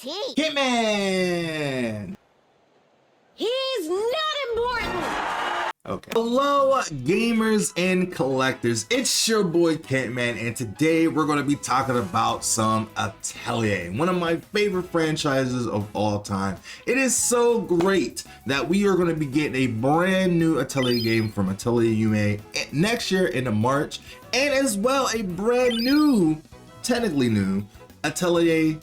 Who's he? Kentman! He's not important! Okay. Hello, gamers and collectors. It's your boy Kentman, and today we're going to be talking about some Atelier, one of my favorite franchises of all time. It is so great that we are going to be getting a brand new Atelier game from Atelier UA next year in March, and as well a brand new, technically new, Atelier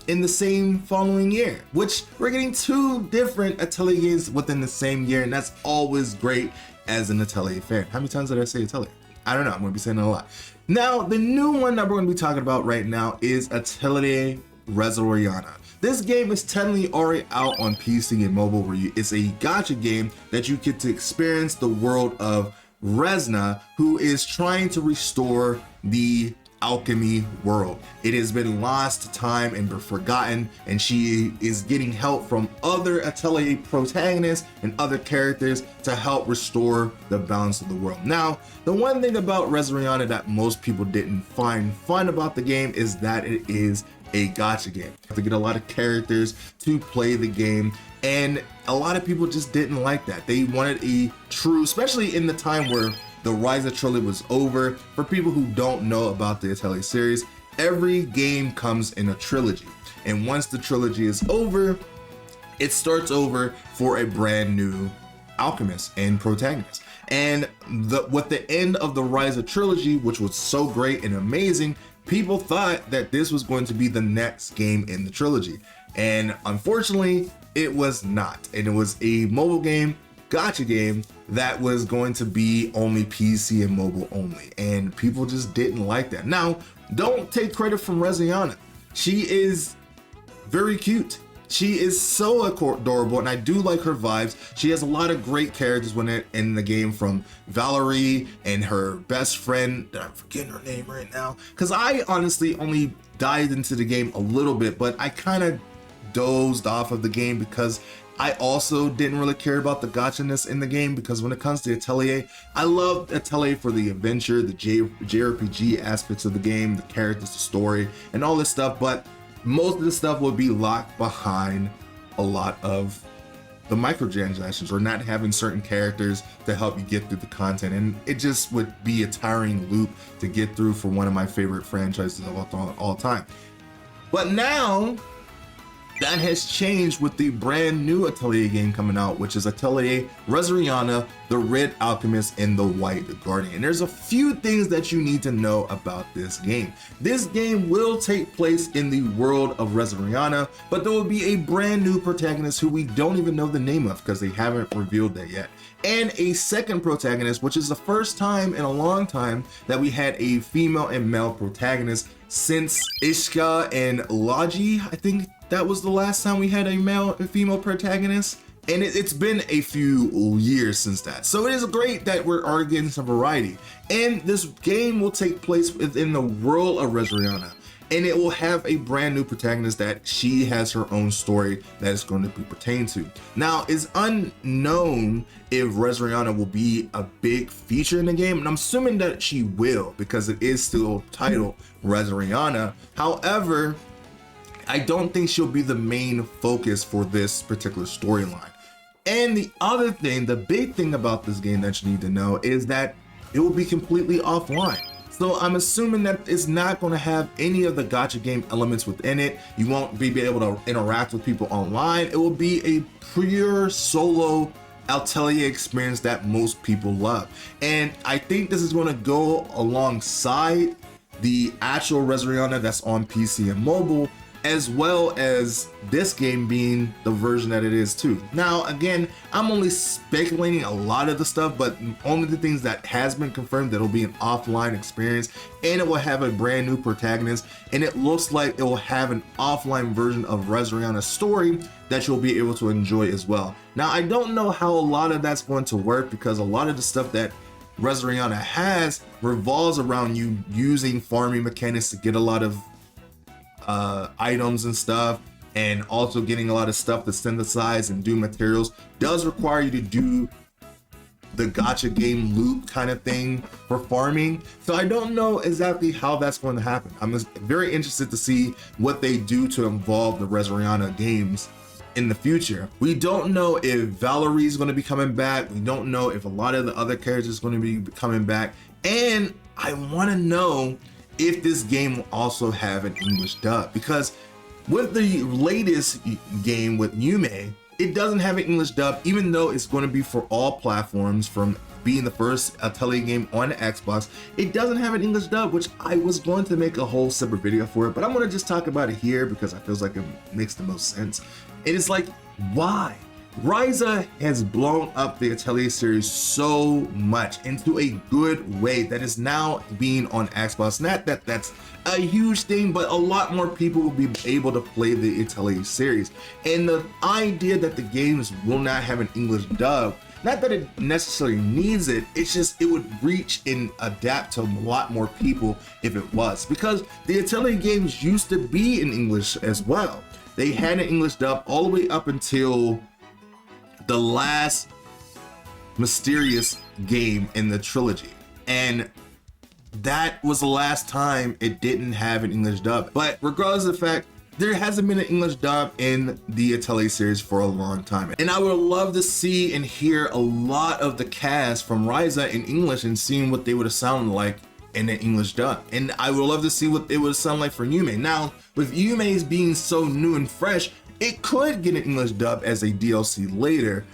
in the same following year, which we're getting two different Atelier games within the same year, and that's always great as an Atelier fan. How many times did I say Atelier? I don't know, I'm gonna be saying it a lot. Now, the new one that we're gonna be talking about right now is Atelier Resleriana. This game is technically already out on PC and mobile, where it's a gacha game that you get to experience the world of Resna, who is trying to restore the alchemy world. It has been lost to time and forgotten, and she is getting help from other Atelier protagonists and other characters to help restore the balance of the world. Now, the one thing about Resleriana that most people didn't find fun about the game is that it is a gacha game. You have to get a lot of characters to play the game, and a lot of people just didn't like that. They wanted a true, especially in the time where the Rise of Trilogy was over. For people who don't know about the Atelier series, every game comes in a trilogy. And once the trilogy is over, it starts over for a brand new alchemist and protagonist. And with the end of the Rise of Trilogy, which was so great and amazing, people thought that this was going to be the next game in the trilogy. And unfortunately, it was not. And it was a mobile game, gacha game, that was going to be only PC and mobile only, and people just didn't like that. Now, don't take credit from Resleriana. She is very cute. She is so adorable, and I do like her vibes. She has a lot of great characters in the game, from Valerie and her best friend. I'm forgetting her name right now, because I honestly only dived into the game a little bit, but I kind of dozed off of the game because I also didn't really care about the gotcha-ness in the game, because when it comes to Atelier, I love Atelier for the adventure, the JRPG aspects of the game, the characters, the story, and all this stuff, but most of the stuff would be locked behind a lot of the microtransactions, or not having certain characters to help you get through the content, and it just would be a tiring loop to get through for one of my favorite franchises of all time. But now, that has changed with the brand new Atelier game coming out, which is Atelier Resleriana, the Red Alchemist and the White Guardian. And there's a few things that you need to know about this game. This game will take place in the world of Resleriana, but there will be a brand new protagonist who we don't even know the name of, because they haven't revealed that yet. And a second protagonist, which is the first time in a long time that we had a female and male protagonist since Ishka and Logi. I think that was the last time we had a male and female protagonist, and it's been a few years since that. So it is great that we're getting some variety, and this game will take place within the world of Resleriana, and it will have a brand new protagonist that she has her own story that is going to be pertained to. Now, it's unknown if Resleriana will be a big feature in the game, and I'm assuming that she will, because it is still titled Resleriana. However, I don't think she'll be the main focus for this particular storyline. And the other thing, the big thing about this game that you need to know, is that it will be completely offline. So I'm assuming that it's not going to have any of the gacha game elements within it. You won't be able to interact with people online. It will be a pure solo Atelier experience that most people love. And I think this is going to go alongside the actual Resleriana that's on PC and mobile, as well as this game being the version that it is too. Now, again, I'm only speculating a lot of the stuff, but only the things that has been confirmed, that it'll be an offline experience, and it will have a brand new protagonist, and it looks like it will have an offline version of Resleriana's story that you'll be able to enjoy as well. Now, I don't know how a lot of that's going to work, because a lot of the stuff that Resleriana has revolves around you using farming mechanics to get a lot of items and stuff, and also getting a lot of stuff to synthesize and do materials. Does require you to do the gacha game loop kind of thing for farming. So I don't know exactly how that's going to happen. I'm just very interested to see what they do to involve the Resleriana games in the future. We don't know if Valerie is going to be coming back. We don't know if a lot of the other characters are going to be coming back. And I want to know if this game will also have an English dub, because with the latest game with Yume, it doesn't have an English dub, even though it's going to be for all platforms, from being the first Atelier game on the Xbox. It doesn't have an English dub, which I was going to make a whole separate video for it, but I'm going to just talk about it here because I feel like it makes the most sense. It is like, why? Ryza has blown up the Atelier series so much into a good way that is now being on Xbox. Not that that's a huge thing, but a lot more people will be able to play the Atelier series. And the idea that the games will not have an English dub, not that it necessarily needs it, it's just it would reach and adapt to a lot more people if it was. Because the Atelier games used to be in English as well. They had an English dub all the way up until the last mysterious game in the trilogy, and that was the last time it didn't have an English dub. But regardless of the fact, there hasn't been an English dub in the Atelier series for a long time, and I would love to see and hear a lot of the cast from Ryza in English and seeing what they would have sounded like in an English dub. And I would love to see what it would sound like for Yume. Now, with Yume's being so new and fresh, it could get an English dub as a DLC later.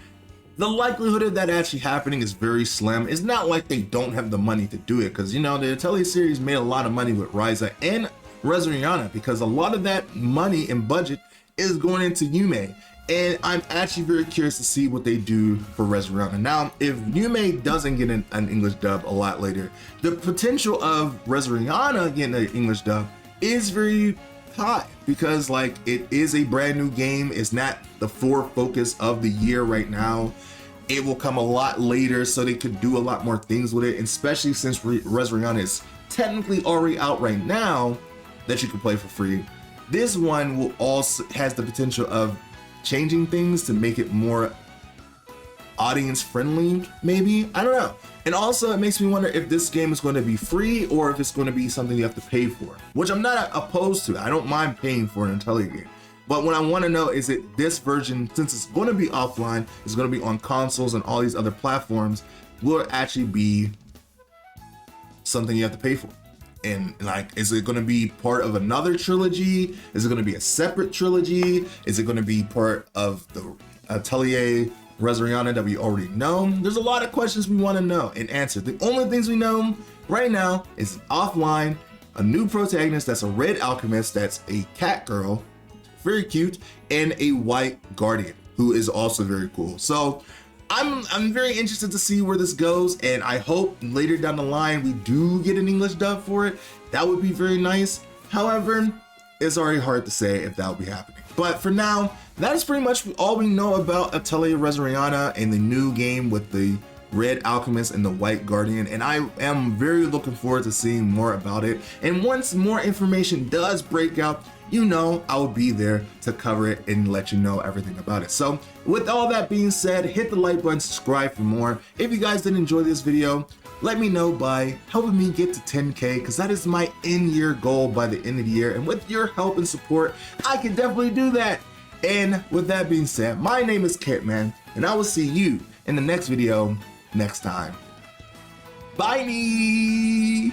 The likelihood of that actually happening is very slim. It's not like they don't have the money to do it, because, you know, the Atelier series made a lot of money with Ryza and Resleriana, because a lot of that money and budget is going into Yume. And I'm actually very curious to see what they do for Resleriana. Now, if Yume doesn't get an English dub a lot later, the potential of Resleriana getting an English dub is very high, because like it is a brand new game. It's not the focus of the year right now. It will come a lot later, so they could do a lot more things with it, especially since Resleriana is technically already out right now that you can play for free. This one will also has the potential of changing things to make it more audience friendly, maybe, I don't know. And also it makes me wonder if this game is going to be free or if it's going to be something you have to pay for, which I'm not opposed to. I don't mind paying for an Atelier game, but what I want to know is it this version, since it's going to be offline, it's going to be on consoles and all these other platforms, will it actually be something you have to pay for? And like, is it going to be part of another trilogy? Is it going to be a separate trilogy? Is it going to be part of the Atelier Resleriana that we already know? There's a lot of questions we want to know and answer. The only things we know right now is offline, a new protagonist that's a red alchemist that's a cat girl, very cute, and a white guardian who is also very cool. So I'm very interested to see where this goes, and I hope later down the line we do get an English dub for it. That would be very nice. However, it's already hard to say if that will be happening. But for now, that is pretty much all we know about Atelier Resleriana and the new game with the Red Alchemist and the White Guardian, and I am very looking forward to seeing more about it. And once more information does break out, you know I will be there to cover it and let you know everything about it. So with all that being said, hit the like button, subscribe for more. If you guys did enjoy this video, let me know by helping me get to 10K, because that is my in-year goal by the end of the year. And with your help and support, I can definitely do that. And with that being said, my name is Kentman, and I will see you in the next video next time. Bye-me!